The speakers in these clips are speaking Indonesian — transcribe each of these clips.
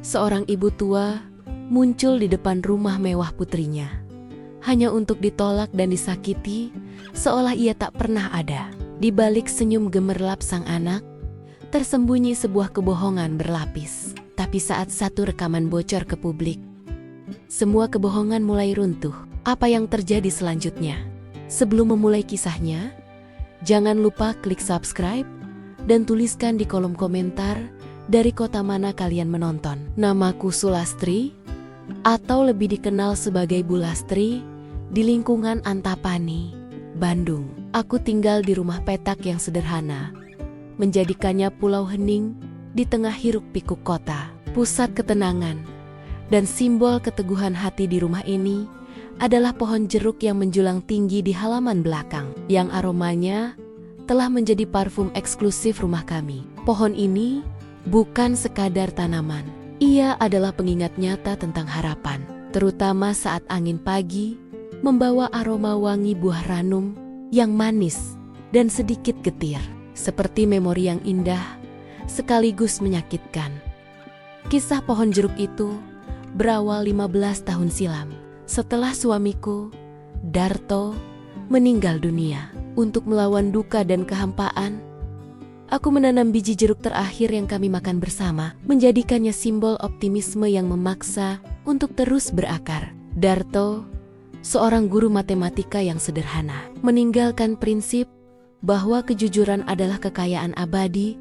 Seorang ibu tua muncul di depan rumah mewah putrinya, hanya untuk ditolak dan disakiti, seolah ia tak pernah ada. Di balik senyum gemerlap sang anak, tersembunyi sebuah kebohongan berlapis. Tapi saat satu rekaman bocor ke publik, semua kebohongan mulai runtuh. Apa yang terjadi selanjutnya? Sebelum memulai kisahnya, jangan lupa klik subscribe dan tuliskan di kolom komentar dari kota mana kalian menonton. Namaku Sulastri, atau lebih dikenal sebagai Bu Lastri, di lingkungan Antapani, Bandung. Aku tinggal di rumah petak yang sederhana, menjadikannya pulau hening di tengah hiruk-pikuk kota. Pusat ketenangan dan simbol keteguhan hati di rumah ini adalah pohon jeruk yang menjulang tinggi di halaman belakang, yang aromanya telah menjadi parfum eksklusif rumah kami. Pohon ini bukan sekadar tanaman, ia adalah pengingat nyata tentang harapan, terutama saat angin pagi membawa aroma wangi buah ranum yang manis dan sedikit getir, seperti memori yang indah sekaligus menyakitkan. Kisah pohon jeruk itu berawal 15 tahun silam, setelah suamiku, Darto, meninggal dunia. Untuk melawan duka dan kehampaan, aku menanam biji jeruk terakhir yang kami makan bersama, menjadikannya simbol optimisme yang memaksa untuk terus berakar. Darto, seorang guru matematika yang sederhana, meninggalkan prinsip bahwa kejujuran adalah kekayaan abadi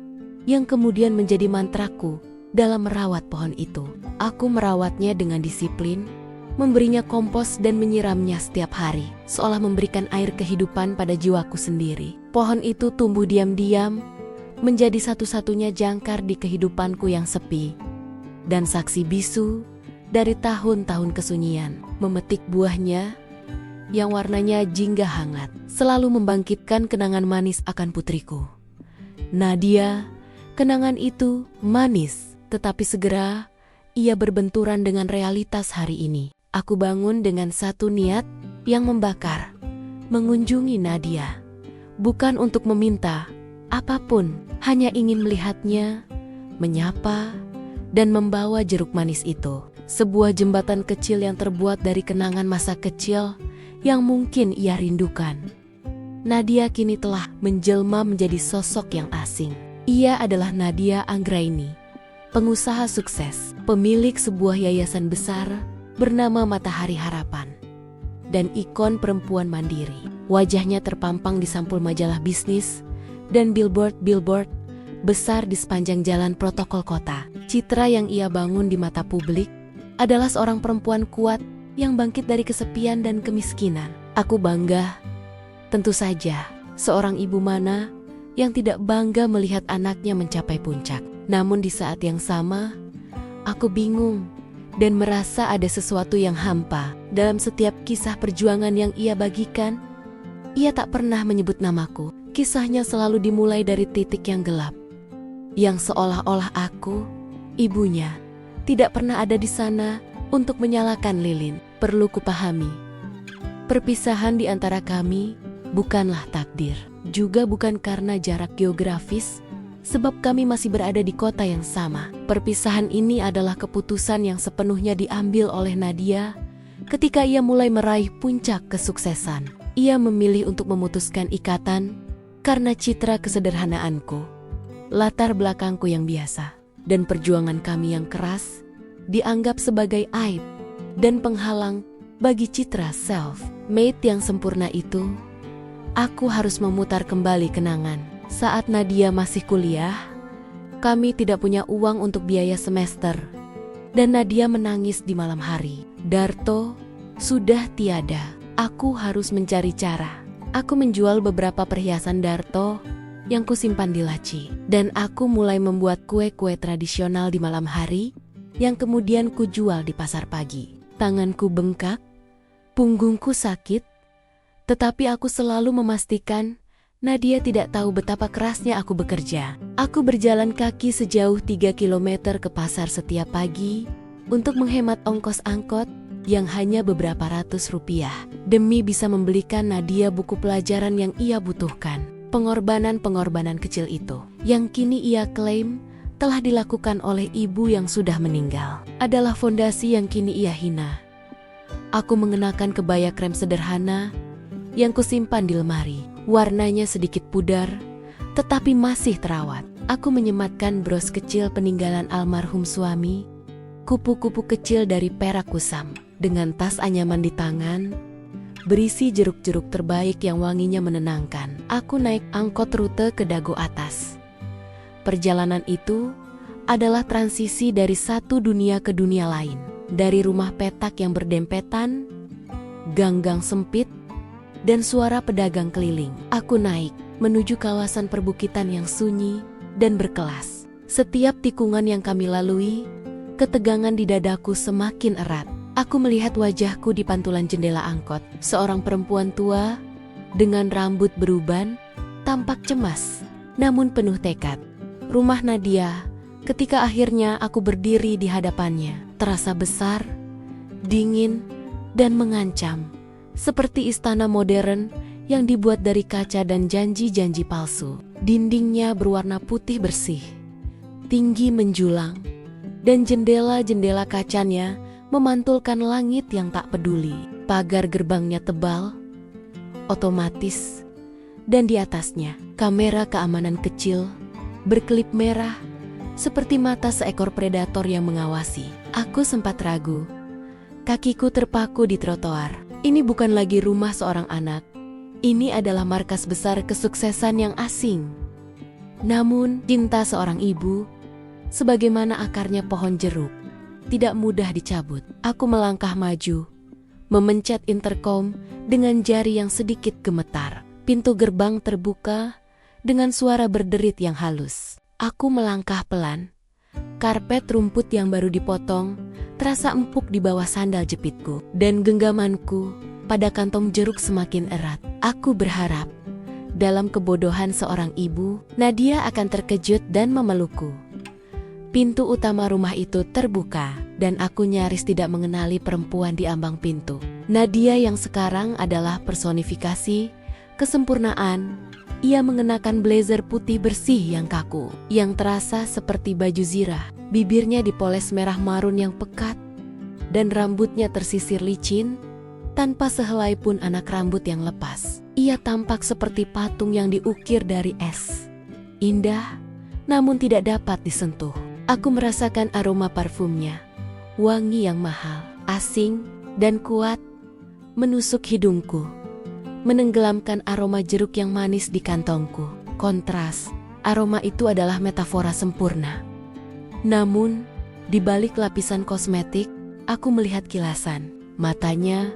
yang kemudian menjadi mantraku dalam merawat pohon itu. Aku merawatnya dengan disiplin, memberinya kompos dan menyiramnya setiap hari, seolah memberikan air kehidupan pada jiwaku sendiri. Pohon itu tumbuh diam-diam, menjadi satu-satunya jangkar di kehidupanku yang sepi, dan saksi bisu dari tahun-tahun kesunyian. Memetik buahnya yang warnanya jingga hangat, selalu membangkitkan kenangan manis akan putriku, Nadia. Kenangan itu manis, tetapi segera ia berbenturan dengan realitas hari ini. Aku bangun dengan satu niat yang membakar, mengunjungi Nadia. Bukan untuk meminta apapun, hanya ingin melihatnya, menyapa, dan membawa jeruk manis itu. Sebuah jembatan kecil yang terbuat dari kenangan masa kecil yang mungkin ia rindukan. Nadia kini telah menjelma menjadi sosok yang asing. Ia adalah Nadia Anggraini, pengusaha sukses, pemilik sebuah yayasan besar bernama Matahari Harapan, dan ikon perempuan mandiri. Wajahnya terpampang di sampul majalah bisnis dan billboard besar di sepanjang jalan protokol kota. Citra yang ia bangun di mata publik adalah seorang perempuan kuat yang bangkit dari kesepian dan kemiskinan. Aku bangga, tentu saja, seorang ibu mana yang tidak bangga melihat anaknya mencapai puncak. Namun di saat yang sama, aku bingung dan merasa ada sesuatu yang hampa dalam setiap kisah perjuangan yang ia bagikan. Ia tak pernah menyebut namaku. Kisahnya selalu dimulai dari titik yang gelap, yang seolah-olah aku, ibunya, tidak pernah ada di sana untuk menyalakan lilin. Perlu kupahami, perpisahan di antara kami bukanlah takdir, juga bukan karena jarak geografis, sebab kami masih berada di kota yang sama. Perpisahan ini adalah keputusan yang sepenuhnya diambil oleh Nadia ketika ia mulai meraih puncak kesuksesan. Ia memilih untuk memutuskan ikatan karena citra kesederhanaanku, latar belakangku yang biasa, dan perjuangan kami yang keras dianggap sebagai aib dan penghalang bagi citra self-made yang sempurna itu. Aku harus memutar kembali kenangan. Saat Nadia masih kuliah, kami tidak punya uang untuk biaya semester, dan Nadia menangis di malam hari. Darto sudah tiada. Aku harus mencari cara. Aku menjual beberapa perhiasan Darto yang kusimpan di laci, dan aku mulai membuat kue-kue tradisional di malam hari yang kemudian kujual di pasar pagi. Tanganku bengkak, punggungku sakit, tetapi aku selalu memastikan Nadia tidak tahu betapa kerasnya aku bekerja. Aku berjalan kaki sejauh 3 kilometer ke pasar setiap pagi untuk menghemat ongkos angkot yang hanya beberapa ratus rupiah, demi bisa membelikan Nadia buku pelajaran yang ia butuhkan. Pengorbanan-pengorbanan kecil itu, yang kini ia klaim telah dilakukan oleh ibu yang sudah meninggal. Adalah fondasi yang kini ia hina. Aku mengenakan kebaya krem sederhana yang kusimpan di lemari. Warnanya sedikit pudar, tetapi masih terawat. Aku menyematkan bros kecil peninggalan almarhum suami, kupu-kupu kecil dari perak kusam, dengan tas anyaman di tangan, berisi jeruk-jeruk terbaik yang wanginya menenangkan. Aku naik angkot rute ke Dago Atas. Perjalanan itu adalah transisi dari satu dunia ke dunia lain. Dari rumah petak yang berdempetan, gang-gang sempit, dan suara pedagang keliling. Aku naik menuju kawasan perbukitan yang sunyi dan berkelas. Setiap tikungan yang kami lalui, ketegangan di dadaku semakin erat. Aku melihat wajahku di pantulan jendela angkot. Seorang perempuan tua dengan rambut beruban, tampak cemas, namun penuh tekad. Rumah Nadia, ketika akhirnya aku berdiri di hadapannya, terasa besar, dingin, dan mengancam, seperti istana modern yang dibuat dari kaca dan janji-janji palsu. Dindingnya berwarna putih bersih, tinggi menjulang, dan jendela-jendela kacanya memantulkan langit yang tak peduli. Pagar gerbangnya tebal, otomatis, dan di atasnya kamera keamanan kecil berkelip merah seperti mata seekor predator yang mengawasi. Aku sempat ragu. Kakiku terpaku di trotoar. Ini bukan lagi rumah seorang anak. Ini adalah markas besar kesuksesan yang asing. Namun, cinta seorang ibu, sebagaimana akarnya pohon jeruk, tidak mudah dicabut. Aku melangkah maju, memencet intercom dengan jari yang sedikit gemetar. Pintu gerbang terbuka dengan suara berderit yang halus. Aku melangkah pelan. Karpet rumput yang baru dipotong terasa empuk di bawah sandal jepitku, dan genggamanku pada kantong jeruk semakin erat. Aku berharap, dalam kebodohan seorang ibu, Nadia akan terkejut dan memelukku. Pintu utama rumah itu terbuka, dan aku nyaris tidak mengenali perempuan di ambang pintu. Nadia yang sekarang adalah personifikasi kesempurnaan. Ia mengenakan blazer putih bersih yang kaku, yang terasa seperti baju zirah. Bibirnya dipoles merah marun yang pekat, dan rambutnya tersisir licin, tanpa sehelai pun anak rambut yang lepas. Ia tampak seperti patung yang diukir dari es. Indah, namun tidak dapat disentuh. Aku merasakan aroma parfumnya, wangi yang mahal, asing, dan kuat, menusuk hidungku, menenggelamkan aroma jeruk yang manis di kantongku. Kontras, aroma itu adalah metafora sempurna. Namun, di balik lapisan kosmetik, aku melihat kilasan. Matanya,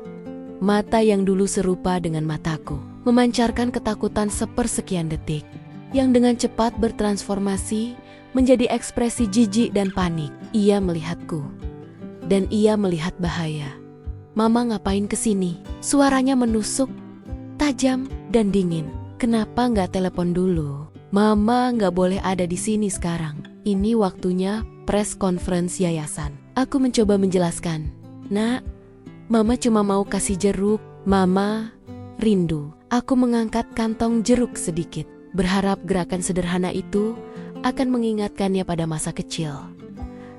mata yang dulu serupa dengan mataku, memancarkan ketakutan sepersekian detik, yang dengan cepat bertransformasi menjadi ekspresi jijik dan panik. Ia melihatku, dan ia melihat bahaya. "Mama ngapain kesini?" Suaranya menusuk, tajam dan dingin. "Kenapa nggak telepon dulu? Mama nggak boleh ada di sini sekarang. Ini waktunya press conference yayasan." Aku mencoba menjelaskan. "Nak, Mama cuma mau kasih jeruk. Mama rindu." Aku mengangkat kantong jeruk sedikit, berharap gerakan sederhana itu akan mengingatkannya pada masa kecil.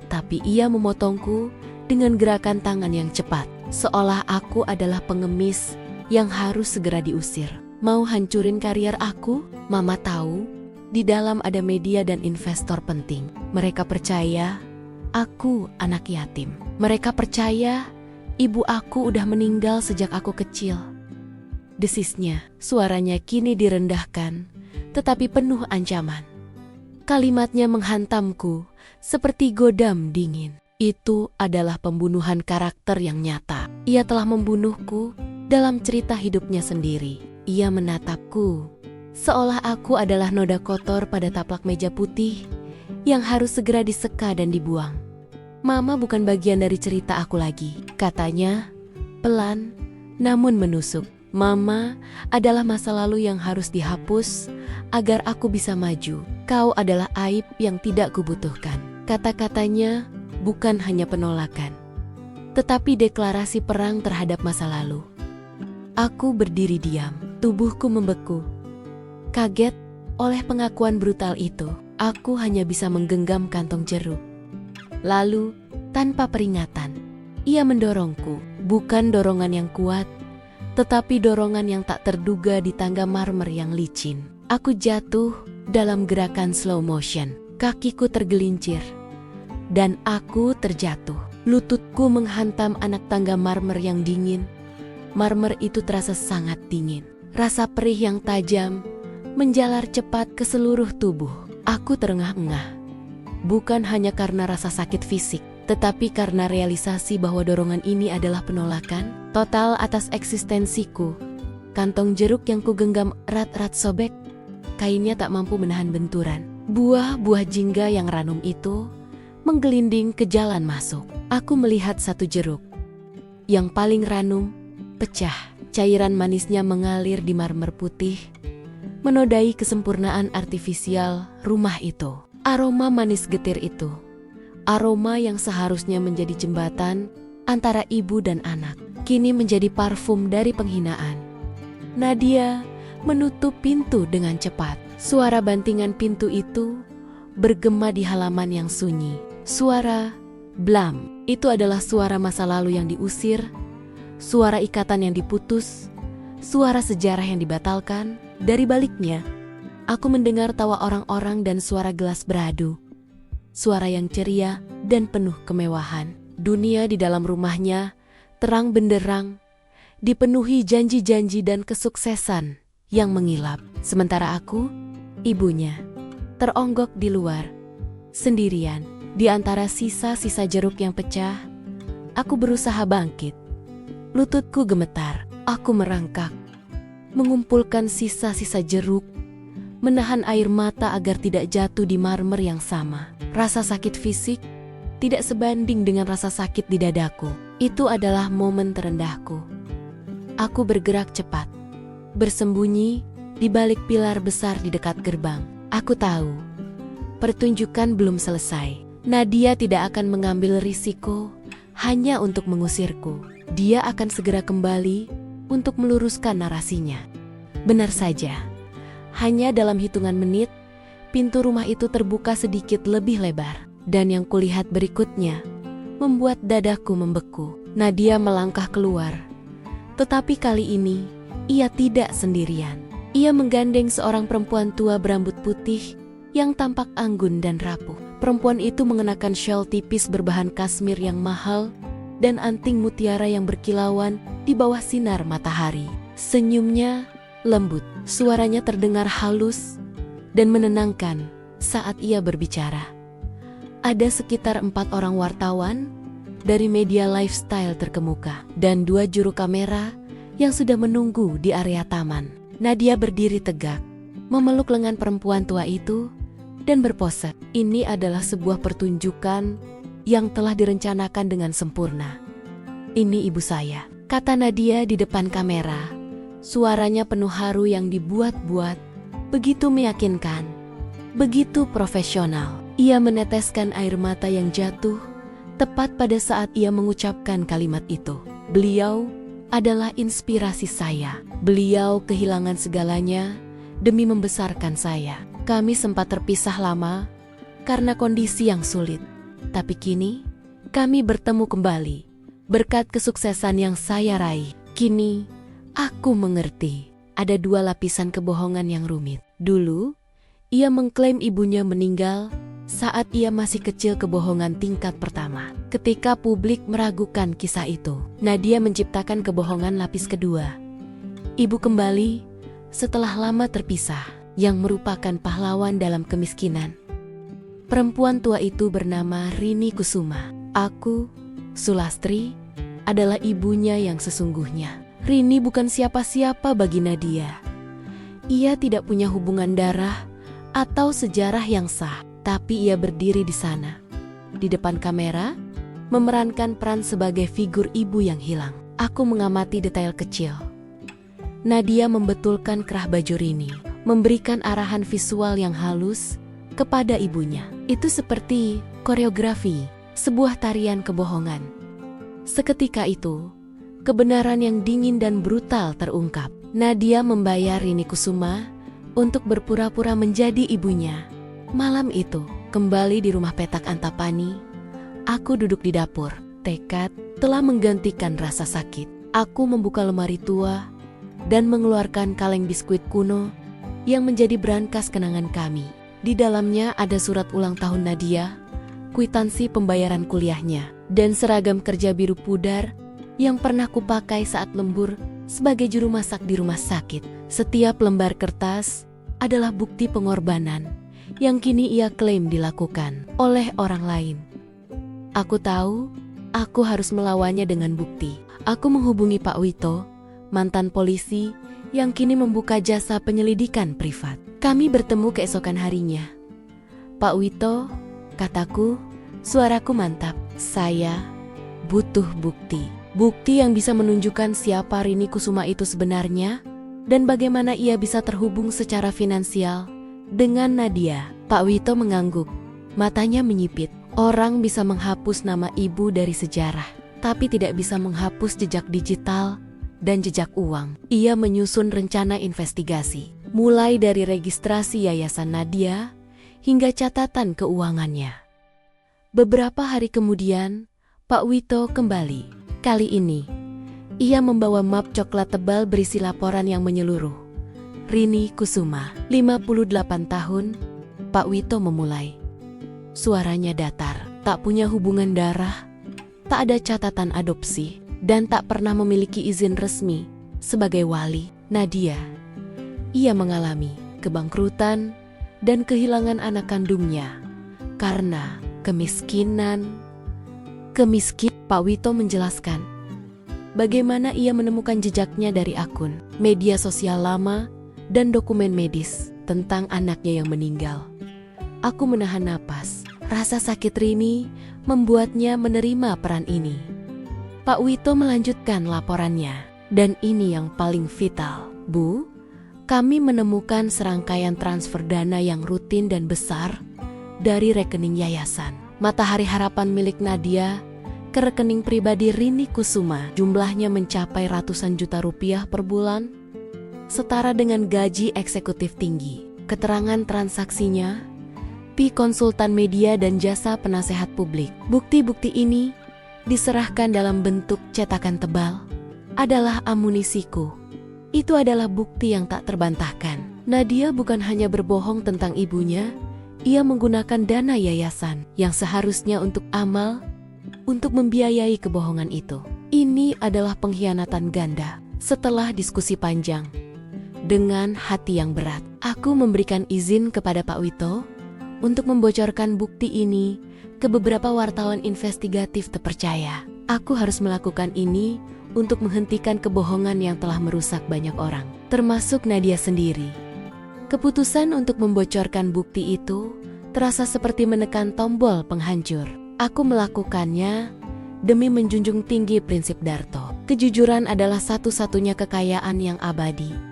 Tapi ia memotongku dengan gerakan tangan yang cepat, seolah aku adalah pengemis yang harus segera diusir. "Mau hancurin karier aku?" Mama tahu, di dalam ada media dan investor penting. Mereka percaya aku anak yatim. Mereka percaya ibu aku udah meninggal sejak aku kecil. Desisnya, suaranya kini direndahkan, tetapi penuh ancaman. Kalimatnya menghantamku seperti godam dingin. Itu adalah pembunuhan karakter yang nyata. Ia telah membunuhku dalam cerita hidupnya sendiri. Ia menatapku, seolah aku adalah noda kotor pada taplak meja putih yang harus segera diseka dan dibuang. "Mama bukan bagian dari cerita aku lagi," katanya, pelan namun menusuk. "Mama adalah masa lalu yang harus dihapus agar aku bisa maju. Kau adalah aib yang tidak kubutuhkan." Kata-katanya bukan hanya penolakan, tetapi deklarasi perang terhadap masa lalu. Aku berdiri diam, tubuhku membeku, kaget oleh pengakuan brutal itu. Aku hanya bisa menggenggam kantong jeruk. Lalu, tanpa peringatan, ia mendorongku. Bukan dorongan yang kuat, tetapi dorongan yang tak terduga di tangga marmer yang licin. Aku jatuh dalam gerakan slow motion. Kakiku tergelincir, dan aku terjatuh. Lututku menghantam anak tangga marmer yang dingin. Marmer itu terasa sangat dingin. Rasa perih yang tajam menjalar cepat ke seluruh tubuh. Aku terengah-engah. Bukan hanya karena rasa sakit fisik, tetapi karena realisasi bahwa dorongan ini adalah penolakan total atas eksistensiku. Kantong jeruk yang kugenggam erat-erat sobek. Kainnya tak mampu menahan benturan. Buah-buah jingga yang ranum itu menggelinding ke jalan masuk. Aku melihat satu jeruk. Yang paling ranum, pecah. Cairan manisnya mengalir di marmer putih, menodai kesempurnaan artifisial rumah itu. Aroma manis getir itu, aroma yang seharusnya menjadi jembatan antara ibu dan anak, kini menjadi parfum dari penghinaan. Nadia menutup pintu dengan cepat. Suara bantingan pintu itu bergema di halaman yang sunyi. Suara blam, itu adalah suara masa lalu yang diusir, suara ikatan yang diputus, suara sejarah yang dibatalkan. Dari baliknya, aku mendengar tawa orang-orang dan suara gelas beradu. Suara yang ceria dan penuh kemewahan. Dunia di dalam rumahnya terang benderang, dipenuhi janji-janji dan kesuksesan yang mengilap. Sementara aku, ibunya, teronggok di luar, sendirian. Di antara sisa-sisa jeruk yang pecah, aku berusaha bangkit. Lututku gemetar, aku merangkak, mengumpulkan sisa-sisa jeruk, menahan air mata agar tidak jatuh di marmer yang sama. Rasa sakit fisik tidak sebanding dengan rasa sakit di dadaku. Itu adalah momen terendahku. Aku bergerak cepat, bersembunyi di balik pilar besar di dekat gerbang. Aku tahu, pertunjukan belum selesai. Nadia tidak akan mengambil risiko hanya untuk mengusirku. Dia akan segera kembali untuk meluruskan narasinya. Benar saja, hanya dalam hitungan menit, pintu rumah itu terbuka sedikit lebih lebar. Dan yang kulihat berikutnya membuat dadaku membeku. Nadia melangkah keluar. Tetapi kali ini, ia tidak sendirian. Ia menggandeng seorang perempuan tua berambut putih yang tampak anggun dan rapuh. Perempuan itu mengenakan shawl tipis berbahan kasmir yang mahal dan anting mutiara yang berkilauan di bawah sinar matahari. Senyumnya lembut, suaranya terdengar halus dan menenangkan saat ia berbicara. Ada sekitar 4 orang wartawan dari media lifestyle terkemuka dan 2 juru kamera yang sudah menunggu di area taman. Nadia berdiri tegak, memeluk lengan perempuan tua itu dan berpose. Ini adalah sebuah pertunjukan yang telah direncanakan dengan sempurna. Ini ibu saya, kata Nadia di depan kamera. Suaranya penuh haru yang dibuat-buat, begitu meyakinkan, begitu profesional. Ia meneteskan air mata yang jatuh tepat pada saat ia mengucapkan kalimat itu. Beliau adalah inspirasi saya. Beliau kehilangan segalanya demi membesarkan saya. Kami sempat terpisah lama karena kondisi yang sulit. Tapi kini, kami bertemu kembali berkat kesuksesan yang saya raih. Kini, aku mengerti. Ada 2 lapisan kebohongan yang rumit. Dulu, ia mengklaim ibunya meninggal saat ia masih kecil, kebohongan tingkat pertama. Ketika publik meragukan kisah itu, Nadia menciptakan kebohongan lapis kedua. Ibu kembali setelah lama terpisah, yang merupakan pahlawan dalam kemiskinan. Perempuan tua itu bernama Rini Kusuma. Aku, Sulastri, adalah ibunya yang sesungguhnya. Rini bukan siapa-siapa bagi Nadia. Ia tidak punya hubungan darah atau sejarah yang sah. Tapi ia berdiri di sana, di depan kamera, memerankan peran sebagai figur ibu yang hilang. Aku mengamati detail kecil. Nadia membetulkan kerah baju Rini, memberikan arahan visual yang halus kepada ibunya. Itu seperti koreografi, sebuah tarian kebohongan. Seketika itu, kebenaran yang dingin dan brutal terungkap. Nadia membayar Rini Kusuma untuk berpura-pura menjadi ibunya. Malam itu, kembali di rumah petak Antapani, aku duduk di dapur. Tekad telah menggantikan rasa sakit. Aku membuka lemari tua dan mengeluarkan kaleng biskuit kuno yang menjadi brankas kenangan kami. Di dalamnya ada surat ulang tahun Nadia, kwitansi pembayaran kuliahnya, dan seragam kerja biru pudar yang pernah kupakai saat lembur sebagai juru masak di rumah sakit. Setiap lembar kertas adalah bukti pengorbanan yang kini ia klaim dilakukan oleh orang lain. Aku tahu, aku harus melawannya dengan bukti. Aku menghubungi Pak Wito, mantan polisi yang kini membuka jasa penyelidikan privat. Kami bertemu keesokan harinya. Pak Wito, kataku, suaraku mantap. Saya butuh bukti. Bukti yang bisa menunjukkan siapa Rini Kusuma itu sebenarnya dan bagaimana ia bisa terhubung secara finansial dengan Nadia. Pak Wito mengangguk, matanya menyipit. Orang bisa menghapus nama ibu dari sejarah, tapi tidak bisa menghapus jejak digital dan jejak uang. Ia menyusun rencana investigasi, mulai dari registrasi Yayasan Nadia hingga catatan keuangannya. Beberapa hari kemudian, Pak Wito kembali. Kali ini, ia membawa map coklat tebal berisi laporan yang menyeluruh. Rini Kusuma, 58 tahun, Pak Wito memulai. Suaranya datar, tak punya hubungan darah, tak ada catatan adopsi, dan tak pernah memiliki izin resmi sebagai wali. Nadia, ia mengalami kebangkrutan dan kehilangan anak kandungnya karena kemiskinan. Pak Wito menjelaskan bagaimana ia menemukan jejaknya dari akun media sosial lama dan dokumen medis tentang anaknya yang meninggal. Aku menahan napas. Rasa sakit Rini membuatnya menerima peran ini. Pak Wito melanjutkan laporannya. Dan ini yang paling vital. Bu, kami menemukan serangkaian transfer dana yang rutin dan besar dari rekening yayasan Matahari Harapan milik Nadia ke rekening pribadi Rini Kusuma. Jumlahnya mencapai ratusan juta rupiah per bulan, setara dengan gaji eksekutif tinggi. Keterangan transaksinya, konsultan media dan jasa penasehat publik. Bukti-bukti ini diserahkan dalam bentuk cetakan tebal adalah amunisiku. Itu adalah bukti yang tak terbantahkan. Nadia bukan hanya berbohong tentang ibunya, ia menggunakan dana yayasan yang seharusnya untuk amal untuk membiayai kebohongan itu. Ini adalah pengkhianatan ganda. Setelah diskusi panjang, dengan hati yang berat, aku memberikan izin kepada Pak Wito untuk membocorkan bukti ini ke beberapa wartawan investigatif terpercaya. Aku harus melakukan ini untuk menghentikan kebohongan yang telah merusak banyak orang, termasuk Nadia sendiri. Keputusan untuk membocorkan bukti itu terasa seperti menekan tombol penghancur. Aku melakukannya demi menjunjung tinggi prinsip Darto. Kejujuran adalah satu-satunya kekayaan yang abadi.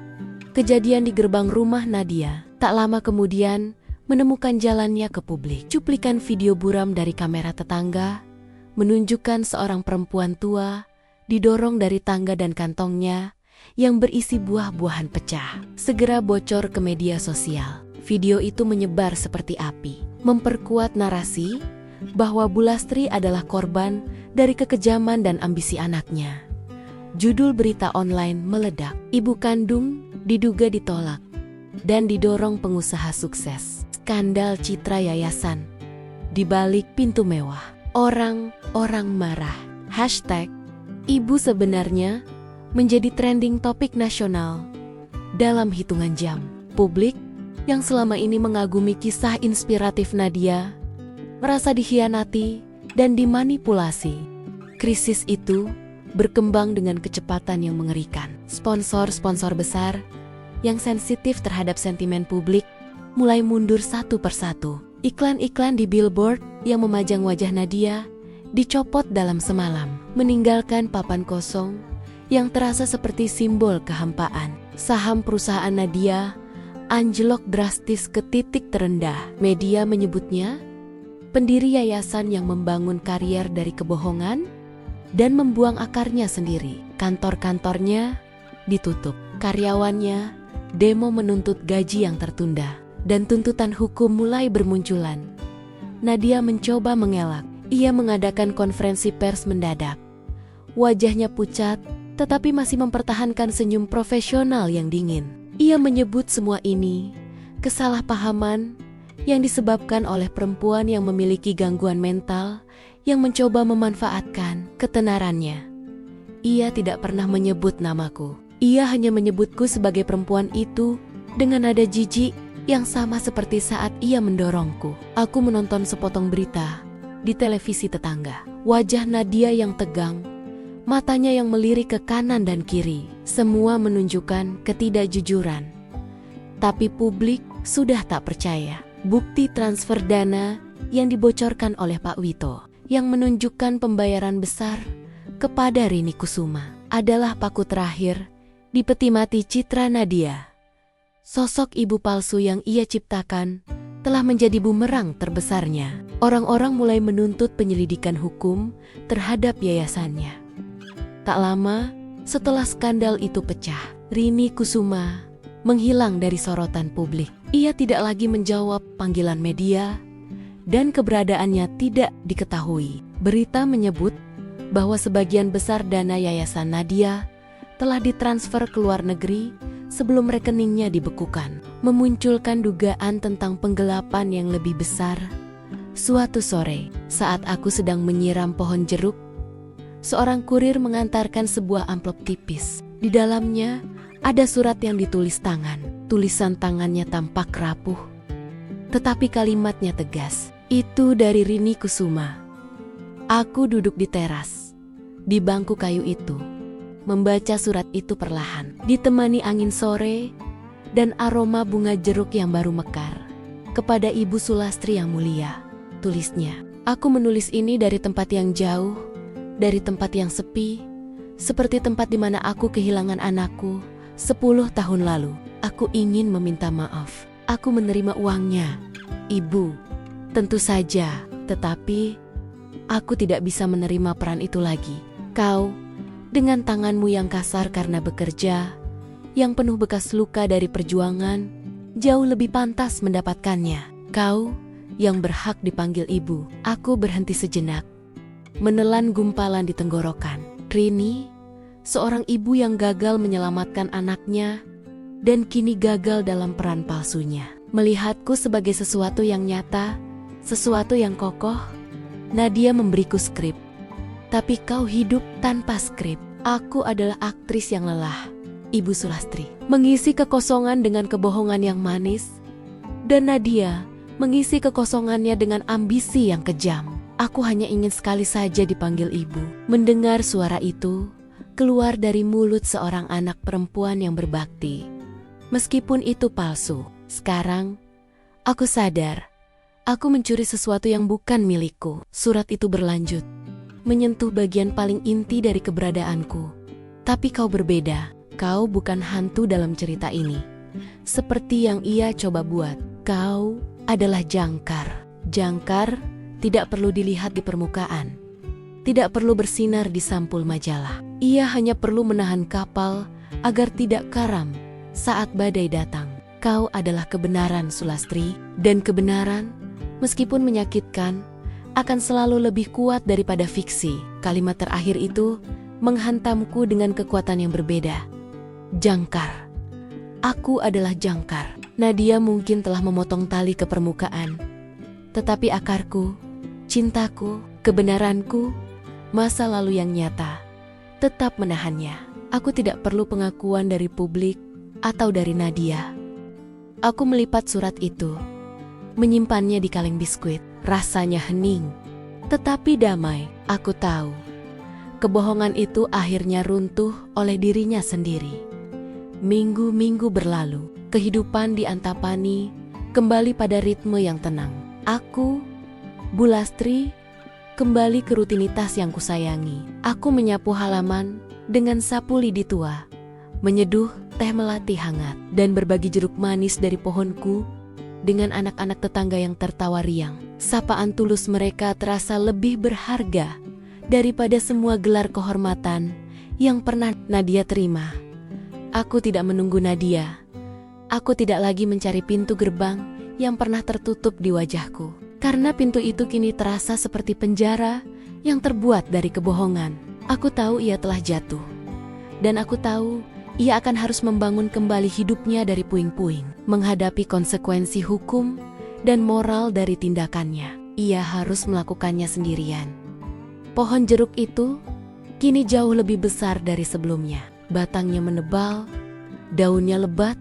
Kejadian di gerbang rumah Nadia tak lama kemudian menemukan jalannya ke publik. Cuplikan video buram dari kamera tetangga menunjukkan seorang perempuan tua didorong dari tangga dan kantongnya yang berisi buah-buahan pecah segera bocor ke media sosial. Video itu menyebar seperti api, memperkuat narasi bahwa Bulastri adalah korban dari kekejaman dan ambisi anaknya. Judul berita online meledak. Ibu kandung diduga ditolak dan didorong pengusaha sukses. Skandal citra yayasan di balik pintu mewah. Orang-orang marah. Hashtag ibu sebenarnya menjadi trending topik nasional dalam hitungan jam. Publik yang selama ini mengagumi kisah inspiratif Nadia merasa dikhianati dan dimanipulasi. Krisis itu berkembang dengan kecepatan yang mengerikan. Sponsor-sponsor besar yang sensitif terhadap sentimen publik mulai mundur satu persatu. Iklan-iklan di billboard yang memajang wajah Nadia dicopot dalam semalam, meninggalkan papan kosong yang terasa seperti simbol kehampaan. Saham perusahaan Nadia anjlok drastis ke titik terendah. Media menyebutnya pendiri yayasan yang membangun karier dari kebohongan dan membuang akarnya sendiri. Kantor-kantornya ditutup, karyawannya demo menuntut gaji yang tertunda, dan tuntutan hukum mulai bermunculan. Nadia mencoba mengelak. Ia mengadakan konferensi pers mendadak. Wajahnya pucat, tetapi masih mempertahankan senyum profesional yang dingin. Ia menyebut semua ini kesalahpahaman yang disebabkan oleh perempuan yang memiliki gangguan mental yang mencoba memanfaatkan ketenarannya. Ia tidak pernah menyebut namaku. Ia hanya menyebutku sebagai perempuan itu dengan nada jijik yang sama seperti saat ia mendorongku. Aku menonton sepotong berita di televisi tetangga. Wajah Nadia yang tegang, matanya yang melirik ke kanan dan kiri, semua menunjukkan ketidakjujuran. Tapi publik sudah tak percaya. Bukti transfer dana yang dibocorkan oleh Pak Wito, yang menunjukkan pembayaran besar kepada Rini Kusuma, adalah paku terakhir di peti mati citra Nadia. Sosok ibu palsu yang ia ciptakan telah menjadi bumerang terbesarnya. Orang-orang mulai menuntut penyelidikan hukum terhadap yayasannya. Tak lama setelah skandal itu pecah, Rini Kusuma menghilang dari sorotan publik. Ia tidak lagi menjawab panggilan media dan keberadaannya tidak diketahui. Berita menyebut bahwa sebagian besar dana yayasan Nadia telah ditransfer ke luar negeri sebelum rekeningnya dibekukan, memunculkan dugaan tentang penggelapan yang lebih besar. Suatu sore, saat aku sedang menyiram pohon jeruk, seorang kurir mengantarkan sebuah amplop tipis. Di dalamnya ada surat yang ditulis tangan. Tulisan tangannya tampak rapuh, tetapi kalimatnya tegas. Itu dari Rini Kusuma. Aku duduk di teras, di bangku kayu itu, membaca surat itu perlahan, ditemani angin sore dan aroma bunga jeruk yang baru mekar. Kepada Ibu Sulastri yang mulia, tulisnya. Aku menulis ini dari tempat yang jauh, dari tempat yang sepi, seperti tempat di mana aku kehilangan anakku 10 tahun lalu. Aku ingin meminta maaf. Aku menerima uangnya, Ibu. Tentu saja, tetapi aku tidak bisa menerima peran itu lagi. Kau, dengan tanganmu yang kasar karena bekerja, yang penuh bekas luka dari perjuangan, jauh lebih pantas mendapatkannya. Kau yang berhak dipanggil ibu. Aku berhenti sejenak, menelan gumpalan di tenggorokan. Rini, seorang ibu yang gagal menyelamatkan anaknya dan kini gagal dalam peran palsunya. Melihatku sebagai sesuatu yang nyata, sesuatu yang kokoh, Nadia memberiku skrip. Tapi kau hidup tanpa skrip. Aku adalah aktris yang lelah, Ibu Sulastri, mengisi kekosongan dengan kebohongan yang manis, dan Nadia mengisi kekosongannya dengan ambisi yang kejam. Aku hanya ingin sekali saja dipanggil ibu. Mendengar suara itu keluar dari mulut seorang anak perempuan yang berbakti. Meskipun itu palsu, sekarang aku sadar aku mencuri sesuatu yang bukan milikku. Surat itu berlanjut, menyentuh bagian paling inti dari keberadaanku. Tapi kau berbeda. Kau bukan hantu dalam cerita ini, seperti yang ia coba buat. Kau adalah jangkar. Jangkar tidak perlu dilihat di permukaan, tidak perlu bersinar di sampul majalah. Ia hanya perlu menahan kapal agar tidak karam saat badai datang. Kau adalah kebenaran, Sulastri, dan kebenaran, meskipun menyakitkan, akan selalu lebih kuat daripada fiksi. Kalimat terakhir itu menghantamku dengan kekuatan yang berbeda. Jangkar. Aku adalah jangkar. Nadia mungkin telah memotong tali ke permukaan, tetapi akarku, cintaku, kebenaranku, masa lalu yang nyata, tetap menahannya. Aku tidak perlu pengakuan dari publik atau dari Nadia. Aku melipat surat itu, menyimpannya di kaleng biskuit. Rasanya hening, tetapi damai. Aku tahu, kebohongan itu akhirnya runtuh oleh dirinya sendiri. Minggu-minggu berlalu, kehidupan di Antapani kembali pada ritme yang tenang. Aku, Bulastri, kembali ke rutinitas yang kusayangi. Aku menyapu halaman dengan sapu lidi tua, menyeduh teh melati hangat, dan berbagi jeruk manis dari pohonku dengan anak-anak tetangga yang tertawa riang. Sapaan tulus mereka terasa lebih berharga daripada semua gelar kehormatan yang pernah Nadia terima. Aku tidak menunggu Nadia. Aku tidak lagi mencari pintu gerbang yang pernah tertutup di wajahku. Karena pintu itu kini terasa seperti penjara yang terbuat dari kebohongan. Aku tahu ia telah jatuh. Dan aku tahu ia akan harus membangun kembali hidupnya dari puing-puing, menghadapi konsekuensi hukum dan moral dari tindakannya. Ia harus melakukannya sendirian. Pohon jeruk itu kini jauh lebih besar dari sebelumnya. Batangnya menebal, daunnya lebat,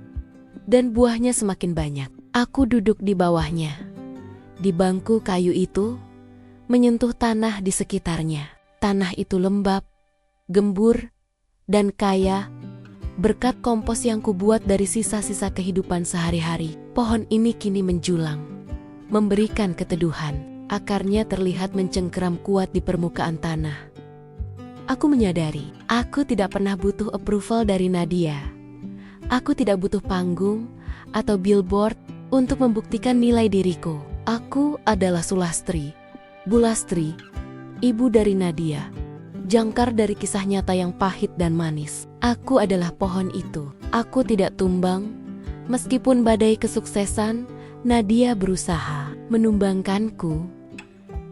dan buahnya semakin banyak. Aku duduk di bawahnya. Di bangku kayu itu, menyentuh tanah di sekitarnya. Tanah itu lembab, gembur, dan kaya berkat kompos yang kubuat dari sisa-sisa kehidupan sehari-hari. Pohon ini kini menjulang, memberikan keteduhan. Akarnya terlihat mencengkeram kuat di permukaan tanah. Aku menyadari, aku tidak pernah butuh approval dari Nadia. Aku tidak butuh panggung atau billboard untuk membuktikan nilai diriku. Aku adalah Sulastri, Bulastri, ibu dari Nadia. Jangkar dari kisah nyata yang pahit dan manis. Aku adalah pohon itu. Aku tidak tumbang. Meskipun badai kesuksesan, Nadia berusaha menumbangkanku.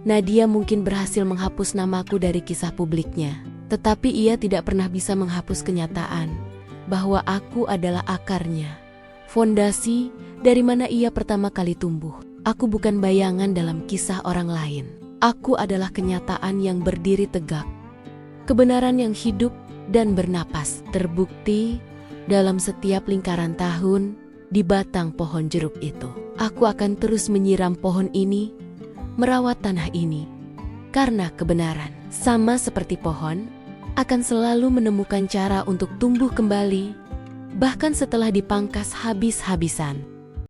Nadia mungkin berhasil menghapus namaku dari kisah publiknya. Tetapi ia tidak pernah bisa menghapus kenyataan bahwa aku adalah akarnya. Fondasi dari mana ia pertama kali tumbuh. Aku bukan bayangan dalam kisah orang lain. Aku adalah kenyataan yang berdiri tegak. Kebenaran yang hidup dan bernapas, terbukti dalam setiap lingkaran tahun di batang pohon jeruk itu. Aku akan terus menyiram pohon ini, merawat tanah ini, karena kebenaran, sama seperti pohon, akan selalu menemukan cara untuk tumbuh kembali, bahkan setelah dipangkas habis-habisan.